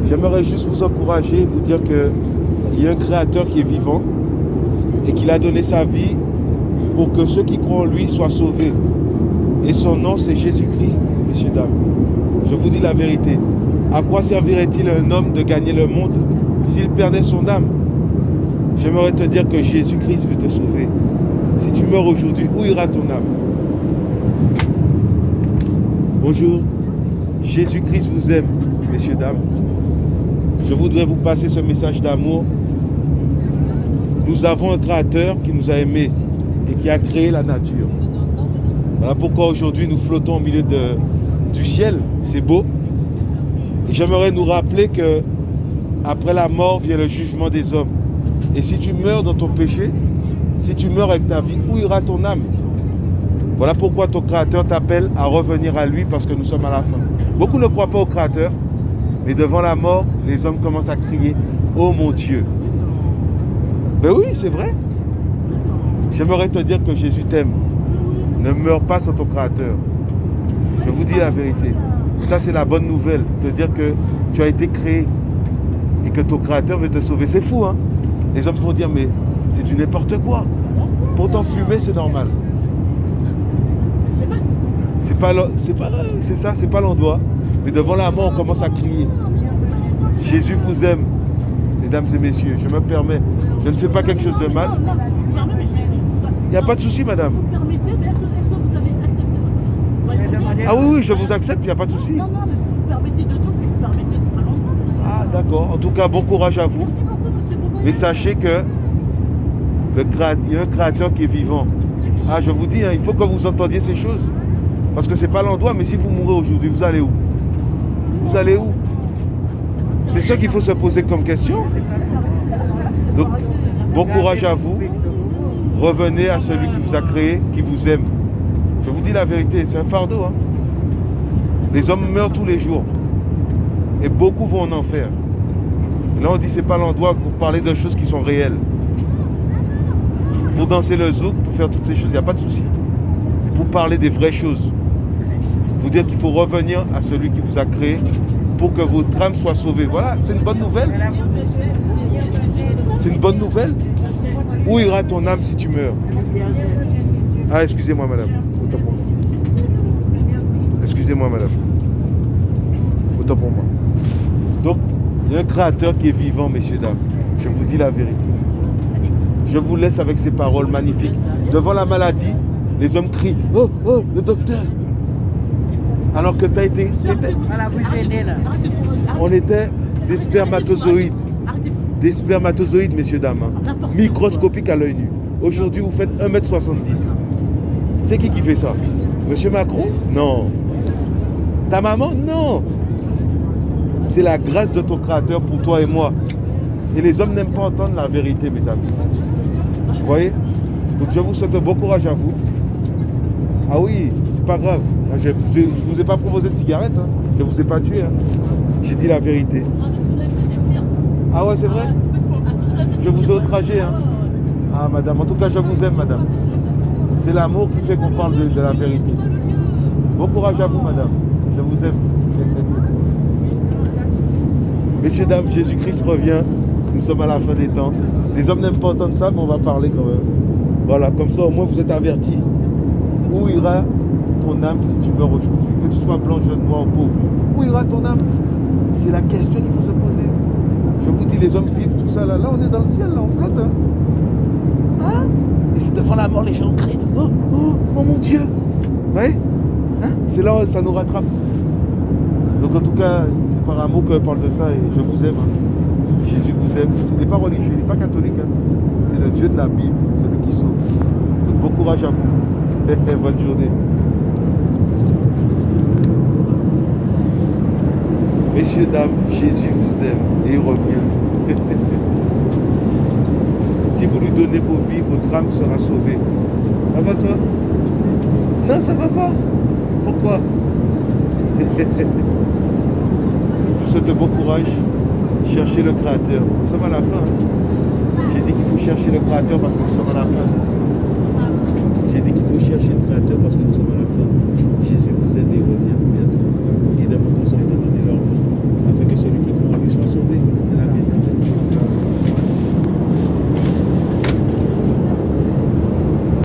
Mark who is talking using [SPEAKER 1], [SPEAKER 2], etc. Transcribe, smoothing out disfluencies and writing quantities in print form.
[SPEAKER 1] J'aimerais juste vous encourager, vous dire qu'il y a un créateur qui est vivant et qu'il a donné sa vie pour que ceux qui croient en lui soient sauvés. Et son nom, c'est Jésus-Christ, messieurs, dames. Je vous dis la vérité. À quoi servirait-il à un homme de gagner le monde s'il perdait son âme? J'aimerais te dire que Jésus-Christ veut te sauver. Si tu meurs aujourd'hui, où ira ton âme? Bonjour. Jésus-Christ vous aime, messieurs, dames. Je voudrais vous passer ce message d'amour. Nous avons un créateur qui nous a aimés et qui a créé la nature. Voilà pourquoi aujourd'hui nous flottons au milieu du ciel. C'est beau. Et j'aimerais nous rappeler que après la mort vient le jugement des hommes. Et si tu meurs dans ton péché, si tu meurs avec ta vie, où ira ton âme? Voilà pourquoi ton créateur t'appelle à revenir à lui, parce que nous sommes à la fin. Beaucoup ne croient pas au créateur, mais devant la mort, les hommes commencent à crier « Oh mon Dieu !» Ben oui, c'est vrai. J'aimerais te dire que Jésus t'aime. Ne meurs pas sans ton créateur. Je vous dis la vérité. Ça, c'est la bonne nouvelle. Te dire que tu as été créé et que ton créateur veut te sauver. C'est fou, hein? Les hommes vont dire, mais c'est du n'importe quoi. Pourtant, fumer, c'est normal. C'est ça, c'est pas l'endroit. Mais devant la mort, on commence à crier. Jésus vous aime, mesdames et messieurs. Je me permets. Je ne fais pas quelque chose de mal. Il n'y a pas de souci, madame.
[SPEAKER 2] Vous permettez, mais est-ce que vous avez accepté?
[SPEAKER 1] Ah oui, je vous accepte, il n'y a pas de souci.
[SPEAKER 2] Non, mais vous permettez de tout, vous permettez, c'est pas l'endroit, monsieur.
[SPEAKER 1] Ah, d'accord. En tout cas, bon courage à vous.
[SPEAKER 2] Merci beaucoup, monsieur.
[SPEAKER 1] Mais sachez que il y a un créateur qui est vivant. Ah, je vous dis, hein, il faut que vous entendiez ces choses. Parce que ce n'est pas l'endroit, mais si vous mourrez aujourd'hui, vous allez où? Vous allez où? C'est ça qu'il faut se poser comme question. Donc, bon courage à vous. Revenez à celui qui vous a créé, qui vous aime. Je vous dis la vérité, c'est un fardeau. Hein. Les hommes meurent tous les jours. Et beaucoup vont en enfer. Et là, on dit que ce n'est pas l'endroit pour parler de choses qui sont réelles. Pour danser le zouk, pour faire toutes ces choses, il n'y a pas de souci. Pour parler des vraies choses. Vous dire qu'il faut revenir à celui qui vous a créé pour que votre âme soit sauvée. Voilà, c'est une bonne nouvelle. C'est une bonne nouvelle. Où ira ton âme si tu meurs? Ah, excusez-moi, madame. Autant pour moi. Excusez-moi, madame. Autant pour moi. Donc, il y a un créateur qui est vivant, messieurs, dames. Je vous dis la vérité. Je vous laisse avec ces paroles magnifiques. Devant la maladie, les hommes crient « Oh, oh, le docteur !» Alors que tu as été... On était des spermatozoïdes. Des spermatozoïdes, messieurs, dames. Hein. Microscopiques à l'œil nu. Aujourd'hui, vous faites 1m70. C'est qui fait ça? Monsieur Macron? Non. Ta maman? Non. C'est la grâce de ton créateur pour toi et moi. Et les hommes n'aiment pas entendre la vérité, mes amis. Vous voyez? Donc je vous souhaite bon courage à vous. Ah oui, c'est pas grave. Je ne vous ai pas proposé de cigarette. Hein. Je ne vous ai pas tué. Hein. J'ai dit la vérité. Ah ouais, c'est vrai? Je vous ai outragé. Hein. Ah madame, en tout cas je vous aime, madame. C'est l'amour qui fait qu'on parle de la vérité. Bon courage à vous, madame. Je vous aime. Messieurs, dames, Jésus-Christ revient. Nous sommes à la fin des temps. Les hommes n'aiment pas entendre ça, mais on va parler quand même. Voilà, comme ça au moins vous êtes avertis. Où ira ton âme si tu meurs aujourd'hui? Que tu sois blanc, jeune, noir ou pauvre. Où ira ton âme? C'est la question qu'il faut se poser. Je vous dis, les hommes vivent tout ça là. Là, on est dans le ciel, là, on flotte. Hein? Hein? Et c'est devant la mort, les gens crient. Oh, oh, oh mon Dieu! Ouais? Hein? C'est là où ça nous rattrape. Donc en tout cas, c'est par amour que je parle de ça et je vous aime. Hein. Jésus vous aime. Ce n'est pas religieux, il n'est pas catholique. Hein. C'est le Dieu de la Bible, celui qui sauve. Donc bon courage à vous. Bonne journée. Messieurs, dames, Jésus vous aime et il revient. Si vous lui donnez vos vies, votre âme sera sauvée. Ça va toi? Non, ça va pas. Pourquoi? Je vous souhaite bon courage. Cherchez le Créateur. Nous sommes à la fin. J'ai dit qu'il faut chercher le Créateur parce que nous sommes à la fin. J'ai dit qu'il faut chercher le Créateur parce que nous sommes à la fin.